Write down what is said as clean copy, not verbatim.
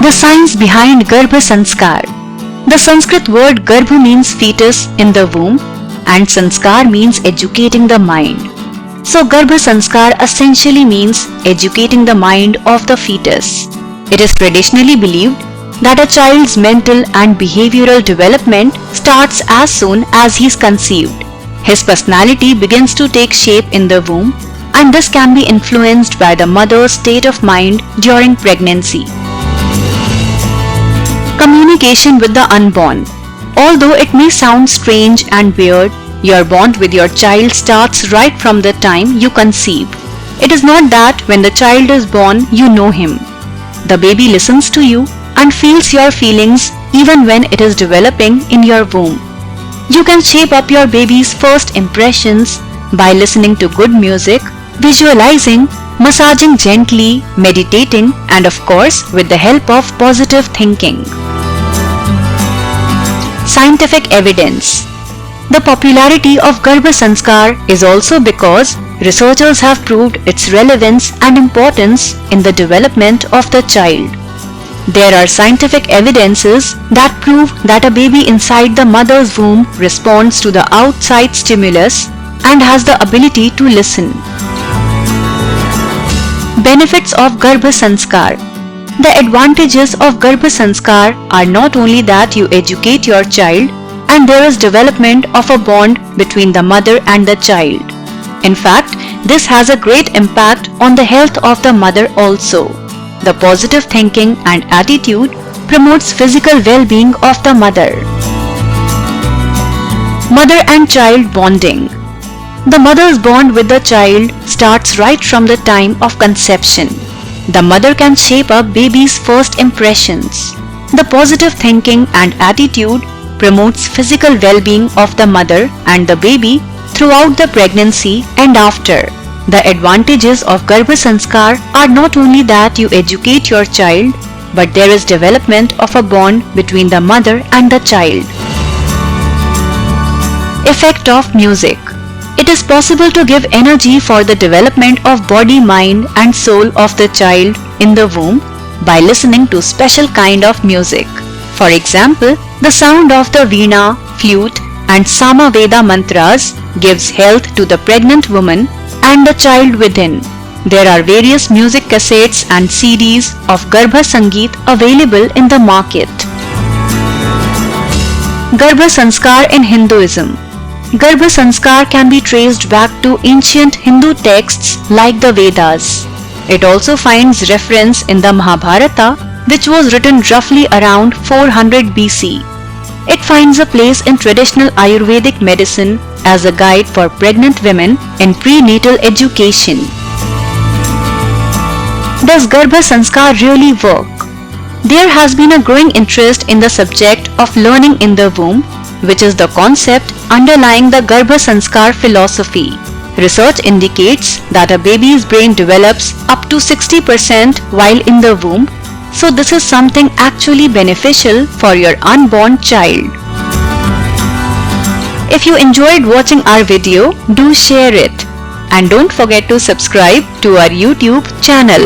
The science behind Garbha Sanskar. The Sanskrit word Garbha means fetus in the womb and Sanskar means educating the mind. So Garbha Sanskar essentially means educating the mind of the fetus. It is traditionally believed that a child's mental and behavioral development starts as soon as he is conceived. His personality begins to take shape in the womb, and this can be influenced by the mother's state of mind during pregnancy. Communication with the unborn. Although it may sound strange and weird, your bond with your child starts right from the time you conceive. It is not that when the child is born you know him. The baby listens to you and feels your feelings even when it is developing in your womb. You can shape up your baby's first impressions by listening to good music, visualizing, massaging gently, meditating, and of course with the help of positive thinking. Scientific evidence. The popularity of Garbha Sanskar is also because researchers have proved its relevance and importance in the development of the child. There are scientific evidences that prove that a baby inside the mother's womb responds to the outside stimulus and has the ability to listen. Benefits of Garbha Sanskar. The advantages of Garbha Sanskar are not only that you educate your child and there is development of a bond between the mother and the child. In fact, this has a great impact on the health of the mother also. The positive thinking and attitude promotes physical well-being of the mother. Mother and child bonding. The mother's bond with the child starts right from the time of conception. The mother can shape up baby's first impressions. The positive thinking and attitude promotes physical well-being of the mother and the baby throughout the pregnancy and after. The advantages of Garbha Sanskar are not only that you educate your child, but there is development of a bond between the mother and the child. Effect of music. It is possible to give energy for the development of body, mind and soul of the child in the womb by listening to special kind of music. For example, the sound of the veena, flute and samaveda mantras gives health to the pregnant woman and the child within. There are various music cassettes and CDs of Garbha Sangeet available in the market. Garbha Sanskar in Hinduism. Garbha Sanskar can be traced back to ancient Hindu texts like the Vedas. It also finds reference in the Mahabharata, which was written roughly around 400 BC. It finds a place in traditional Ayurvedic medicine as a guide for pregnant women in prenatal education. Does Garbha Sanskar really work? There has been a growing interest in the subject of learning in the womb, which is the concept underlying the Garbha Sanskar philosophy. Research indicates that a baby's brain develops up to 60% while in the womb, so this is something actually beneficial for your unborn child. If you enjoyed watching our video, do share it and don't forget to subscribe to our YouTube channel.